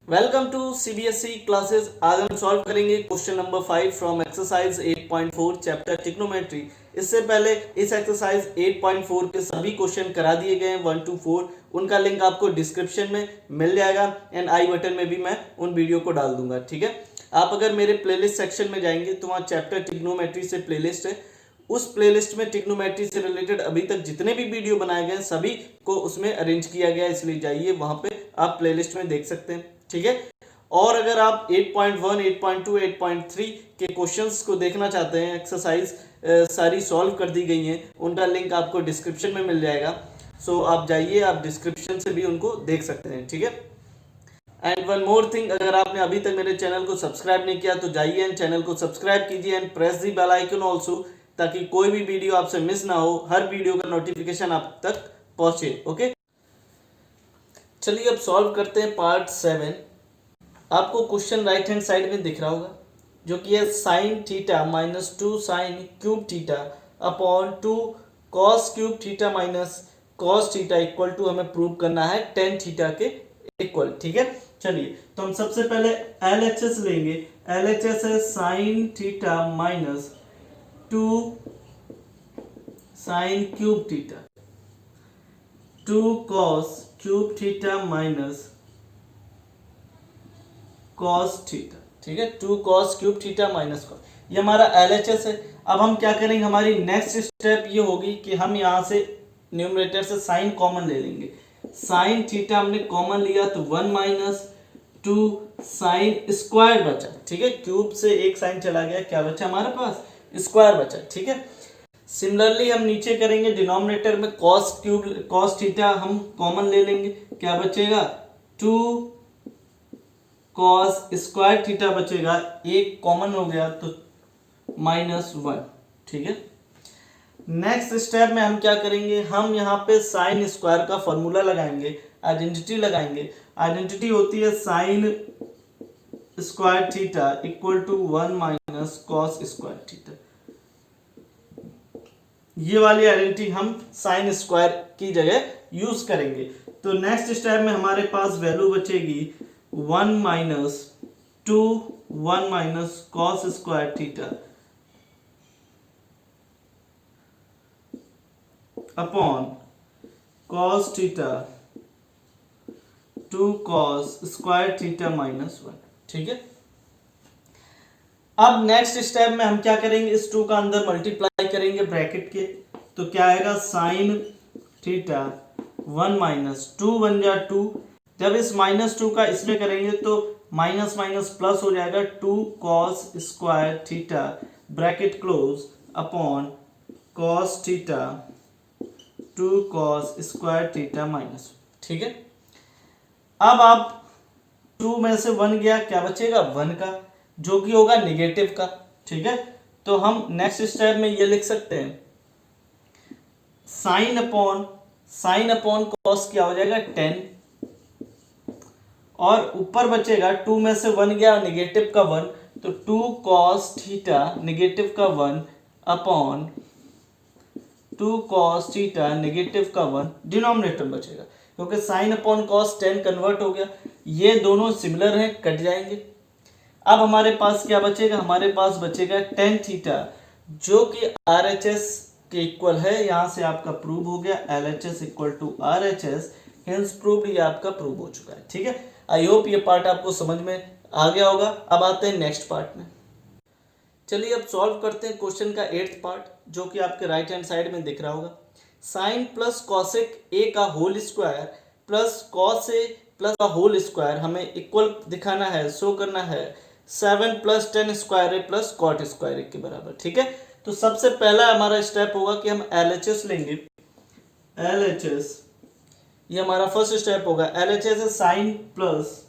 Welcome to CBSE classes. आज हम solve करेंगे question number 5 from exercise 8.4 chapter trigonometry. इससे पहले इस एक्सरसाइज 8.4 के सभी क्वेश्चन करा दिए गए हैं 1 to 4। उनका लिंक आपको डिस्क्रिप्शन में मिल जाएगा एंड आई बटन में भी मैं उन वीडियो को डाल दूंगा। ठीक है, आप अगर मेरे प्लेलिस्ट सेक्शन में जाएंगे तो वहाँ चैप्टर ट्रिग्नोमेट्री से प्लेलिस्ट है। उस प्लेलिस्ट में ट्रिग्नोमेट्री से रिलेटेड अभी तक जितने भी वीडियो बनाए गए हैं सभी को उसमें अरेंज किया गया है, इसलिए जाइए वहां पे आप प्लेलिस्ट में देख सकते हैं। ठीक है, और अगर आप 8.1, 8.2, 8.3 के क्वेश्चंस को देखना चाहते हैं, एक्सरसाइज सारी सॉल्व कर दी गई हैं, उनका लिंक आपको डिस्क्रिप्शन में मिल जाएगा। सो आप जाइए, आप डिस्क्रिप्शन से भी उनको देख सकते हैं। ठीक है, एंड वन मोर थिंग, अगर आपने अभी तक मेरे चैनल को सब्सक्राइब नहीं किया तो जाइए एंड चैनल को सब्सक्राइब कीजिए and press the bell icon also, ताकि कोई भी वीडियो आपसे मिस ना हो, हर वीडियो का नोटिफिकेशन आप तक पहुंचे। ओके, चलिए अब सॉल्व करते हैं पार्ट 7। आपको क्वेश्चन राइट हैंड साइड में दिख रहा होगा, जो कि है sine theta minus 2 sine cube theta upon 2 cos cube theta minus cos theta equal to हमें प्रूव करना है टेन थीटा के इक्वल। ठीक है, चलिए तो हम सबसे पहले LHS लेंगे। LHS है sine theta minus 2 sine cube theta, 2 cos cube theta minus cos theta. ठीक है, 2 cos cube theta minus cos, ये हमारा LHS है। अब हम क्या करेंगे, हमारी नेक्स्ट स्टेप ये होगी कि हम यहाँ से न्यूमरेटर से साइन कॉमन ले लेंगे। साइन थीटा हमने कॉमन लिया तो 1 माइनस 2 साइन स्क्वायर बचा। ठीक है, क्यूब से एक साइन चला गया, क्या बचा हमारे पास, स्क्वायर बचा। ठीक है, सिमिलरली हम नीचे करेंगे, डिनोमिनेटर में कॉस क्यूब कॉस थीटा हम कॉमन ले लेंगे, क्या बचेगा 2 कॉस स्क्वायर थीटा बचेगा, एक कॉमन हो गया तो -1। ठीक है, नेक्स्ट स्टेप में हम क्या करेंगे, हम यहाँ पे साइन स्क्वायर का फॉर्मूला लगाएंगे, आइडेंटिटी लगाएंगे। आइडेंटिटी होती है sine square theta equal to 1 minus cos square theta. ये वाली आइडेंटिटी हम साइन स्क्वायर की जगह यूज करेंगे। तो नेक्स्ट स्टेप में हमारे पास वैल्यू बचेगी 1 minus 2 1 minus cos square theta upon cos theta 2 cos square theta minus 1। ठीक है, अब नेक्स्ट स्टेप में हम क्या करेंगे, इस 2 का अंदर मल्टीप्लाई करेंगे ब्रैकेट के, तो क्या आएगा साइन थीटा 1 माइनस 2 बन जा 2। जब इस -2 का इसमें करेंगे तो माइनस माइनस प्लस हो जाएगा, 2 cos square theta bracket close upon cos theta 2 cos square theta minus. ठीक है, अब आप 2 में से 1 गया, क्या बचेगा 1 का, जो कि होगा निगेटिव का। ठीक है, तो हम नेक्स्ट स्टेप में ये लिख सकते हैं साइन अपॉन कॉस क्या हो जाएगा 10, और ऊपर बचेगा 2 में से 1 गया निगेटिव का 1, तो 2 कॉस थीटा निगेटिव का 1 अपॉन 2 कॉस थीटा निगेटिव का 1 डिनोमिनेटर बचेगा, क्योंकि साइन अपॉन कॉस 10 कन्वर्ट हो गया। ये दोनों सिमिलर हैं, कट जाएंगे। अब हमारे पास क्या बचेगा, हमारे पास बचेगा टेन थीटा, जो कि RHS के इक्वल है। यहां से आपका प्रूव हो गया LHS equal to RHS, hence proved, ये आपका प्रूव हो चुका है। ठीक है, आई होप ये पार्ट आपको समझ में आ गया होगा। अब आते हैं नेक्स्ट पार्ट में। चलिए अब सॉल्व करते हैं क्वेश्चन का 8th पार्ट, जो कि आपके राइट हैंड साइड में दिख रहा होगा। साइन प्लस कॉसेक ए का whole square plus cos A plus का होल स्क्वायर हमें इक्वल दिखाना है, शो करना है 7 plus 10 square A plus cot square ए के बराबर। ठीक है, तो सबसे पहला हमारा स्टेप होगा कि हम LHS लेंगे। LHS, ये हमारा फर्स्ट स्टेप होगा। LHS है साइन प्लस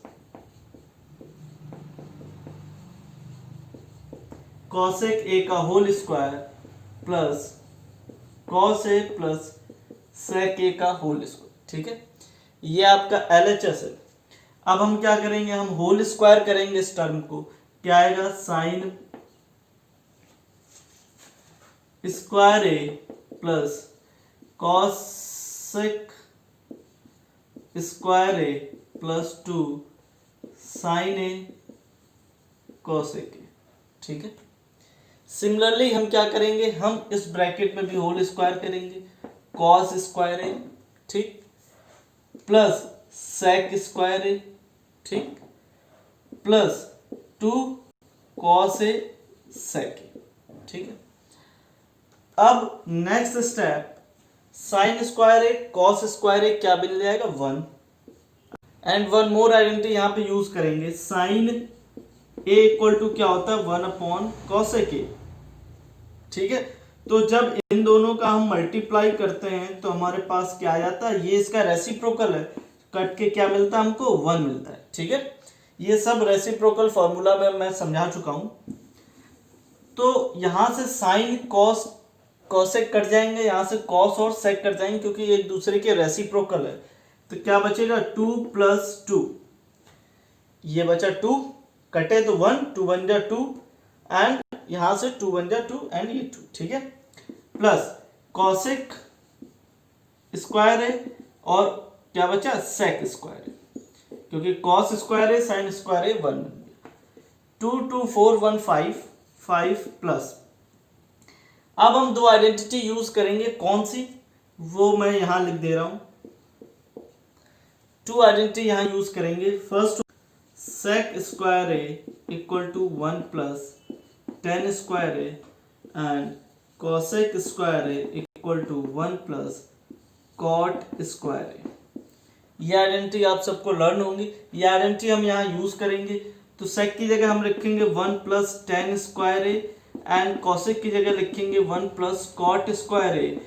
कॉसेक ए का whole square plus cos A plus sec ए का होल स्क्वायर। ठीक है, ये आपका LHS है। अब हम क्या करेंगे, हम होल स्क्वायर करेंगे इस टर्म को, क्या आएगा sine square A plus cosec square A plus 2 sine A cosec A. ठीक है, सिमिलरली हम क्या करेंगे, हम इस ब्रैकेट में भी होल स्क्वायर करेंगे, कॉस स्क्वायर ए, ठीक, प्लस सेक स्क्वायर ए, ठीक, प्लस 2 कॉस ए सेक ए। ठीक है, अब नेक्स्ट स्टेप, साइन स्क्वायर ए कॉस स्क्वायर ए क्या बन जाएगा 1, एंड वन मोर आइडेंटिटी यहाँ पे यूज करेंगे, साइन ए इक्वल टू क्या होता है 1 अपॉन कॉसेक ए। ठीक है, तो जब इन दोनों का हम मल्टीप्लाई करते हैं तो हमारे पास क्या आ जाता है, ये इसका रेसिप्रोकल है, कट के क्या मिलता है हमको 1 मिलता है। ठीक है, ये सब रेसिप्रोकल फॉर्मूला में मैं समझा चुका हूं। तो यहां से साइन कॉस कॉसेक कट जाएंगे, यहां से कॉस और सेक कट जाएंगे क्योंकि ये एक दूसरे के रेसिप्रोकल है। तो क्या बचेगा 2 + 2, ये बचा 2, कटे तो 1, 2 1 जा 2, एंड यहां से 2 1 जा 2 एंड ये 2। ठीक है, प्लस कॉसेक स्क्वायर है और क्या बचा सेक स्क्वायर है, क्योंकि कॉस स्क्वायर है साइन स्क्वायर है 1। 2 2 4 1 5 5 प्लस, अब हम दो आइडेंटिटी यूज करेंगे, कौन सी वो मैं यहां लिख दे रहा हूं। 2 आइडेंटिटी यहां यूज करेंगे। First, sec square A equal to 1 plus tan square A and cosec square A equal to 1 plus cot square A. ये आइडेंटिटी आप सबको लर्न होंगी, ये आइडेंटिटी हम यहाँ यूज करेंगे। तो सेक की जगह हम लिखेंगे 1 plus tan square A and cosec की जगह लिखेंगे 1 plus cot square A.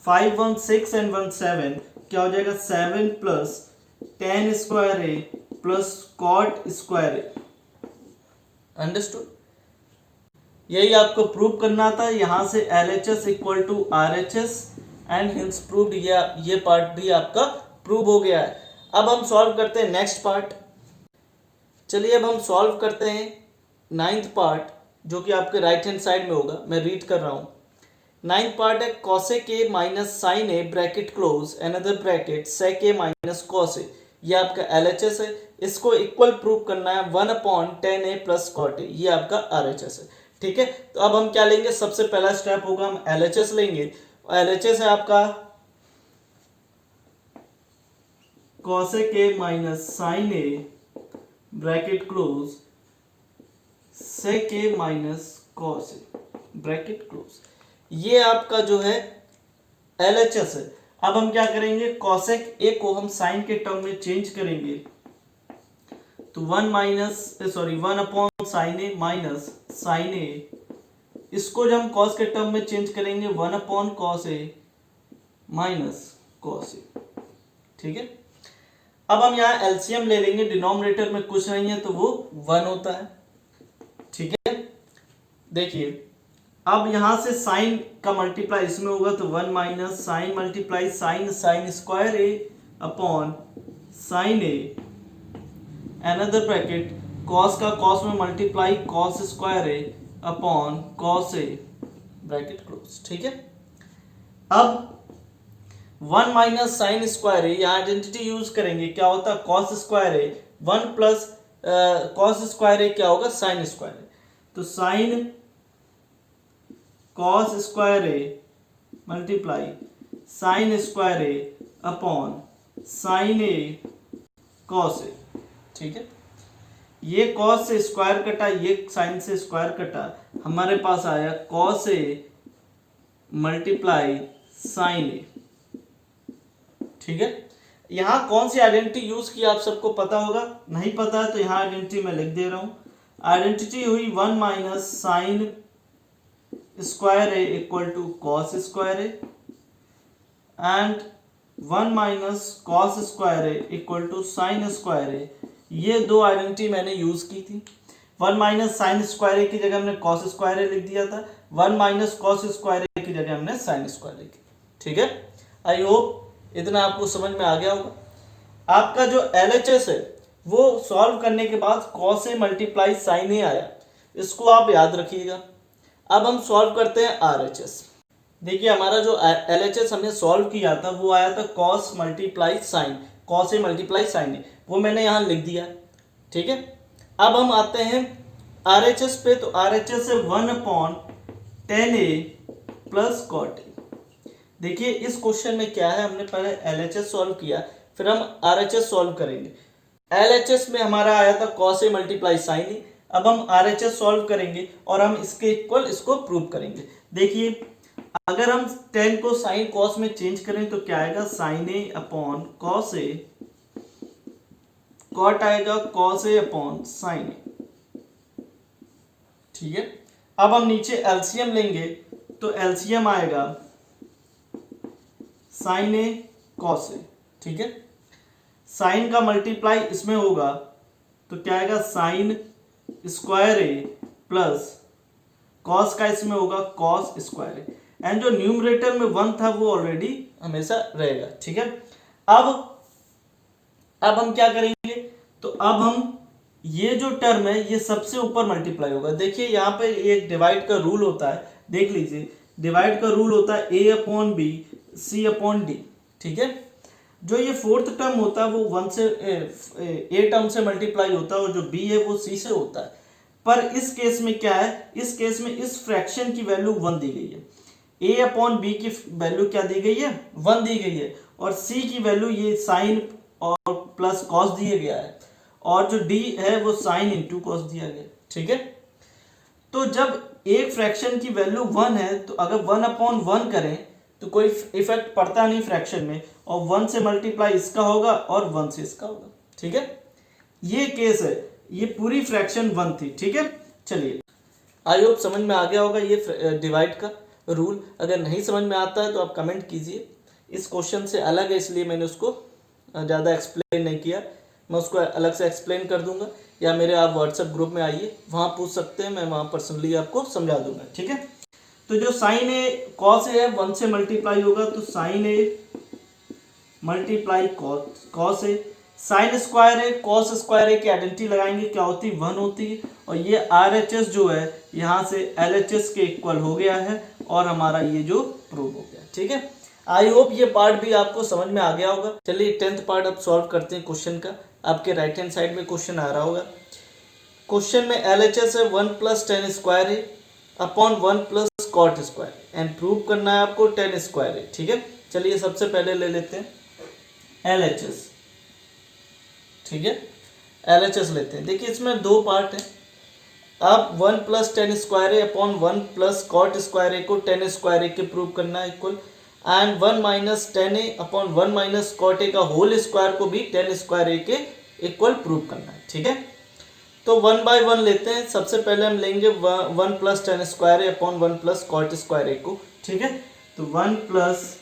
5 1 6 and 1 7, क्या हो जाएगा 7 plus tan square A plus cot square A. Understood, यही आपको प्रूव करना था। यहां से LHS equal to RHS and hence proved, ये पार्ट भी आपका प्रूव हो गया है। अब हम सॉल्व करते हैं नेक्स्ट पार्ट। चलिए अब हम सॉल्व करते हैं 9th पार्ट, जो कि आपके राइट हैंड साइड में होगा। मैं रीड कर रहा हूं। 9th पार्ट है cosec A minus sine A bracket close another bracket sec A minus cos A. ये आपका LHS है, इसको इक्वल प्रूव करना है 1 upon tan A plus cot A. ये आपका RHS है। ठीक है, तो अब हम क्या लेंगे, सबसे पहला स्टेप होगा हम LHS लेंगे। LHS है आपका cosec A minus sine A bracket close sec A minus cos A bracket close. ये आपका जो है LHS है। अब हम क्या करेंगे, कॉसेक ए को हम साइन के टर्म में चेंज करेंगे, तो 1 upon sine A minus sine ए। इसको जब हम कॉस के टर्म में चेंज करेंगे 1 upon cos A minus cos ए। ठीक है, अब हम यहाँ एलसीएम ले लेंगे, डिनोमिनेटर में कुछ नहीं है तो वो 1 होता है। ठीक है, देखिए अब यहां से साइन का मल्टीप्लाई इसमें होगा तो 1 minus sine multiply sine sine square A upon sine A another bracket cos का कॉस में multiply cos square A upon cos A bracket close. ठीक है, अब 1 माइनस साइन स्क्वायर ए, यहाँ आइडेंटिटी यूज करेंगे, क्या होता है cos square A 1 plus cos square ए क्या होगा साइन स्क्वायर ए। तो sine cos square A multiply sign square A upon sine A cos A. ठीक है, ये कॉस से स्क्वायर कटा, ये साइन से स्क्वायर कटा, हमारे पास आया कॉस ए मल्टीप्लाई साइन ए। ठीक है, यहां कौन सी आइडेंटिटी यूज की आप सबको पता होगा, नहीं पता है तो यहां आइडेंटिटी मैं लिख दे रहा हूं। आइडेंटिटी हुई 1 minus sine square A equal to cos square A and 1 minus cos square A equal to sine square A. ये दो आइडेंटिटी मैंने यूज की थी। 1 माइनस साइन स्क्वायर ए की जगह हमने कॉस स्क्वायर ए लिख दिया था, 1 माइनस कॉस स्क्वायर ए की जगह हमने साइन स्क्वायर ए लिखी। ठीक है, आई होप इतना आपको समझ में आ गया होगा। आपका जो LHS है वो सॉल्व करने के बाद कॉस ए मल्टीप्लाई साइन ए आया, इसको आप याद रखिएगा। अब हम सॉल्व करते हैं RHS। देखिए हमारा जो LHS हमने सॉल्व किया था वो आया था cos multiply sign, cos A multiply sine ए, वो मैंने यहाँ लिख दिया। ठीक है। अब हम आते हैं RHS पे, तो RHS है 1/10A प्लस कॉट ए। देखिए इस क्वेश्चन में क्या है, हमने पहले LHS सॉल्व किया, फिर हम RHS सॉल्व करेंगे। LHS में हमारा आया था cos a मल्टीप्लाई साइन ए। अब हम RHS सॉल्व करेंगे और हम इसके इक्वल इसको प्रूव करेंगे। देखिए अगर हम 10 को साइन कॉस में चेंज करें तो क्या आएगा, साइन ए अपॉन कॉस ए, कॉट आएगा कॉस ए अपॉन साइन ए। ठीक है। अब हम नीचे एलसीएम लेंगे तो एलसीएम आएगा साइन ए कॉस ए। ठीक है। साइन का मल्टीप्लाई इसमें होगा तो क्या आएगा, sine square A plus cos का इसमें होगा कॉस स्क्वायर ए, एंड जो न्यूमरेटर में 1 था वो ऑलरेडी हमेशा रहेगा। ठीक है। अब हम क्या करेंगे, तो अब हम ये जो टर्म है ये सबसे ऊपर मल्टीप्लाई होगा। देखिए यहाँ पे एक डिवाइड का रूल होता है, देख लीजिए डिवाइड का रूल होता है a upon B C upon D. ठीक है। जो ये फोर्थ टर्म होता है वो 1 से ए टर्म से मल्टीप्लाई होता है और जो b है वो c से होता है। पर इस केस में क्या है, इस केस में इस फ्रैक्शन की वैल्यू 1 दी गई है, a अपॉन बी की वैल्यू क्या दी गई है, 1 दी गई है, और c की वैल्यू ये साइन और प्लस कॉस दिया गया है, और जो d है वो साइन इंटू कॉस दिया गया। ठीक है। तो जब एक फ्रैक्शन की वैल्यू 1 है तो अगर 1 अपॉन 1 करें तो कोई इफेक्ट पड़ता नहीं फ्रैक्शन में, और 1 से मल्टीप्लाई इसका होगा और 1 से इसका होगा। ठीक है। ये केस है, ये पूरी फ्रैक्शन 1 थी। ठीक है। चलिए आई होप समझ में आ गया होगा ये डिवाइड का रूल। अगर नहीं समझ में आता है तो आप कमेंट कीजिए। इस क्वेश्चन से अलग है इसलिए मैंने उसको ज़्यादा एक्सप्लेन नहीं किया, मैं उसको अलग से एक्सप्लेन कर दूंगा, या मेरे आप व्हाट्सएप ग्रुप में आइए, वहाँ पूछ सकते हैं, मैं वहाँ पर्सनली आपको समझा दूंगा। ठीक है। तो जो साइन ए कॉस ए है 1 से मल्टीप्लाई होगा, तो sign A multiply cos A, sign square A cos square ए की आइडेंटिटी लगाएंगे, क्या होती है, 1 होती है, और ये RHS जो है यहाँ से LHS के इक्वल हो गया है और हमारा ये जो प्रूव हो गया। ठीक है। आई होप ये पार्ट भी आपको समझ में आ गया होगा। चलिए 10th पार्ट अब सॉल्व करते हैं क्वेश्चन का। आपके राइट हैंड साइड में क्वेश्चन आ रहा होगा। क्वेश्चन में LHS है 1 + tan square A upon 1 + cot square, and prove करना है आपको tan स्क्वायर ए। ठीक है। चलिए सबसे पहले ले लेते हैं LHS। ठीक है। LHS लेते हैं। देखिए इसमें दो पार्ट हैं। अब 1 + tan square A upon 1 + cot square ए को tan स्क्वायर ए के प्रूव करना है equal, and 1 - tan a upon 1 - cot a का होल स्क्वायर को भी tan स्क्वायर ए के इक्वल प्रूव करना है। ठीक है। तो 1 बाय 1 लेते हैं। सबसे पहले हम लेंगे 1 + tan square A upon 1 + cot square ए को। ठीक है। तो 1 +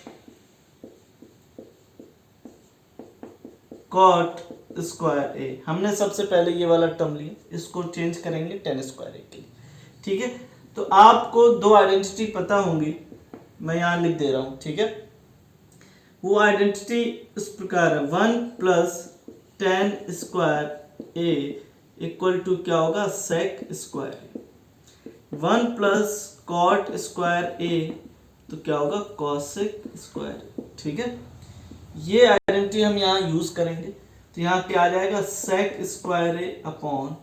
cot स्क्वायर ए, हमने सबसे पहले ये वाला टर्म लिया, इसको चेंज करेंगे tan स्क्वायर ए के लिए। ठीक है। तो आपको दो आइडेंटिटी पता होंगी, मैं यहाँ लिख दे रहा हूँ। ठीक है। वो आइडेंटिटी इस प्रकार है, 1 + tan square A equal to क्या होगा, sec square A. 1 + cot square A तो क्या होगा, cosec स्क्वायर। ठीक है। ये आइडेंटिटी हम यहाँ यूज करेंगे, तो यहाँ क्या आ जाएगा, sec square A upon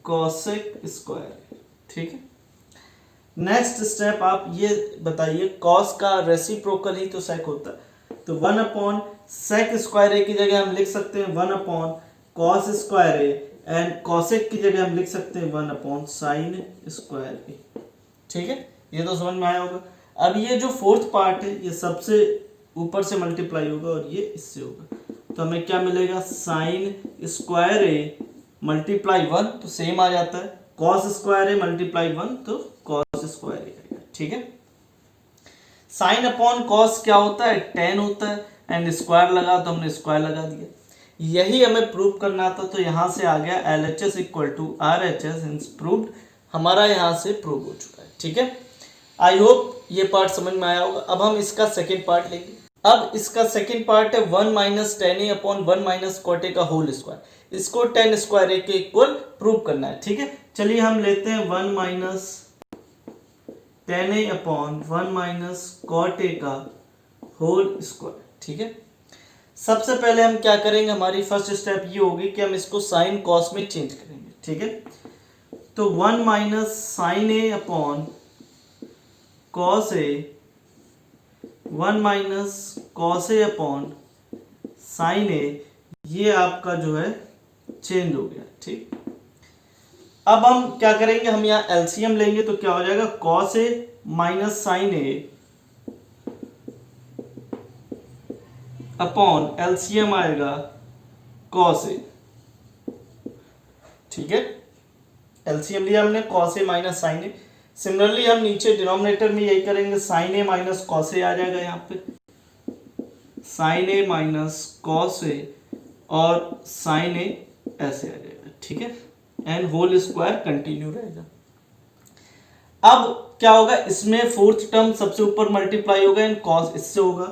cosec square. ठीक है। नेक्स्ट स्टेप आप ये बताइए, cos का रेसिप्रोकल ही तो sec होता है, तो 1 sec स्क्वायर ए की जगह हम लिख सकते हैं 1 cos square A, and cosec की जगह हम लिख सकते हैं 1 sin स्क्वायर ए। ठीक है। ये तो समझ में आया होगा। अब ये जो फोर्थ पार्ट है ये सबसे ऊपर से मल्टीप्लाई होगा और ये इससे होगा, तो हमें क्या मिलेगा, साइन स्क्वायर ए मल्टीप्लाई 1 तो सेम आ जाता है, cos स्क्वायर ए मल्टीप्लाई 1 तो cos स्क्वायर ए आएगा। ठीक है। साइन अपॉन cos क्या होता है, tan होता है, एंड स्क्वायर लगा तो हमने स्क्वायर लगा दिया। यही हमें प्रूव करना था, तो यहाँ से आ गया LHS = RHS इज प्रूव्ड, हमारा यहाँ से प्रूव हो चुका है। ठीक है। आई होप ये पार्ट समझ में आया होगा। अब हम इसका सेकेंड पार्ट लेंगे। अब इसका सेकेंड पार्ट है 1 - tan a upon 1 - cot a का होल स्क्वायर, इसको tan स्क्वायर ए के इक्वल प्रूव करना है। ठीक है। चलिए हम लेते हैं 1 - tan a upon 1 - cot a का होल स्क्वायर। ठीक है। सबसे पहले हम क्या करेंगे, हमारी फर्स्ट स्टेप ये होगी कि हम इसको साइन कॉस में चेंज करेंगे, ठीक है। तो 1 माइनस साइन ए अपॉन कॉस ए, 1 माइनस कॉस ए अपॉन साइन ए, ये आपका जो है चेंज हो गया, ठीक। अब हम क्या करेंगे, हम यहाँ एलसीएम लेंगे तो क्या हो जाएगा, cos A minus sine A upon LCM आएगा कॉस ए, ठीक है। एलसीएम लिया हमने cos A minus sine A. Similarly हम नीचे डिनोमिनेटर में यही करेंगे, साइन ए माइनस कॉस ए आ जाएगा यहाँ पे, साइन ए माइनस कॉस ए और साइन ए ऐसे आ जाएगा, ठीक है। एंड होल स्क्वायर कंटिन्यू रहेगा। अब क्या होगा, इसमें फोर्थ टर्म सबसे ऊपर मल्टीप्लाई होगा एंड कॉस इससे होगा,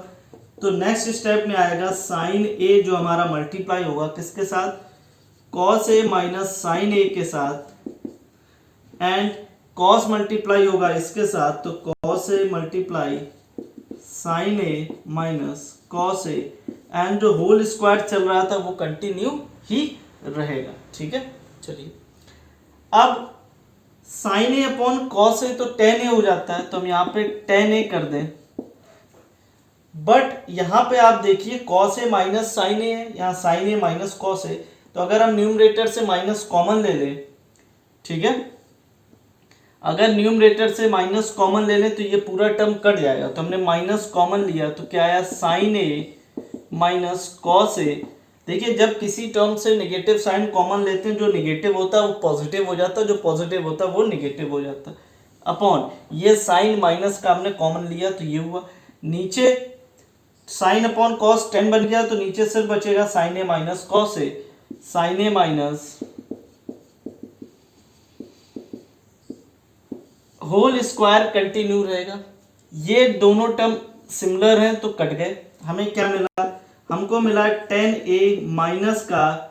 तो नेक्स्ट स्टेप में आएगा साइन ए जो हमारा मल्टीप्लाई होगा किसके साथ, cos A minus sine A के साथ, एंड कॉस मल्टीप्लाई होगा इसके साथ, तो cos A multiply sine A minus cos A, and जो होल स्क्वायर चल रहा था वो कंटिन्यू ही रहेगा, ठीक है। चलिए अब साइन ए अपॉन कॉस ए तो टेन ए हो जाता है, तो हम यहाँ पे टेन ए कर दें, बट यहाँ पे आप देखिए कॉस ए माइनस साइन ए है, यहाँ साइन ए माइनस कॉस ए, तो अगर हम न्यूमरेटर से माइनस कॉमन ले लें, ठीक है, अगर न्यूमरेटर से माइनस कॉमन ले लें तो ये पूरा टर्म कट जाएगा, तो हमने माइनस कॉमन लिया तो क्या आया, साइन ए माइनस कॉस ए। देखिए जब किसी टर्म से नेगेटिव साइन कॉमन लेते हैं, जो नेगेटिव होता है वो पॉजिटिव हो जाता है, जो पॉजिटिव होता है वो नेगेटिव हो जाता है, अपॉन ये साइन माइनस का हमने कॉमन लिया तो ये हुआ, नीचे साइन अपॉन कॉस 10 बन गया, तो नीचे सिर्फ बचेगा sign A minus cos A, sign A minus whole square continue रहेगा। ये दोनों टर्म सिमिलर हैं तो कट गए, हमें क्या मिला, हमको मिला 10a माइनस का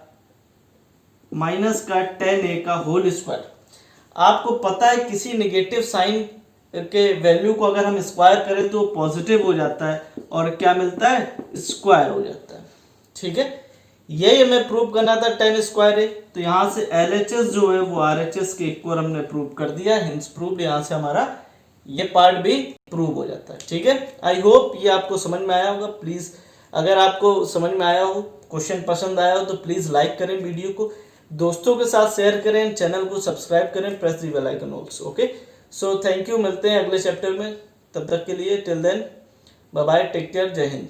10a का होल स्क्वायर। आपको पता है किसी नेगेटिव साइन के वैल्यू को अगर हम स्क्वायर करें तो पॉजिटिव हो जाता है और क्या मिलता है, स्क्वायर हो जाता है, ठीक है। यही हमें प्रूव करना था 10 स्क्वायर है, तो यहाँ से LHS जो है वो RHS के इक्वल हमने प्रूव कर दिया, हिंस प्रूव, यहाँ से हमारा ये पार्ट भी प्रूव हो जाता है, ठीक है। आई होप ये आपको समझ में आया होगा। प्लीज अगर आपको समझ में आया हो, क्वेश्चन पसंद आया हो तो प्लीज लाइक करें वीडियो को, दोस्तों के साथ शेयर करें, चैनल को सब्सक्राइब करें, press the bell icon also, okay. So thank you, मिलते हैं अगले चैप्टर में, तब तक के लिए till then bye bye, take care, जय हिंद।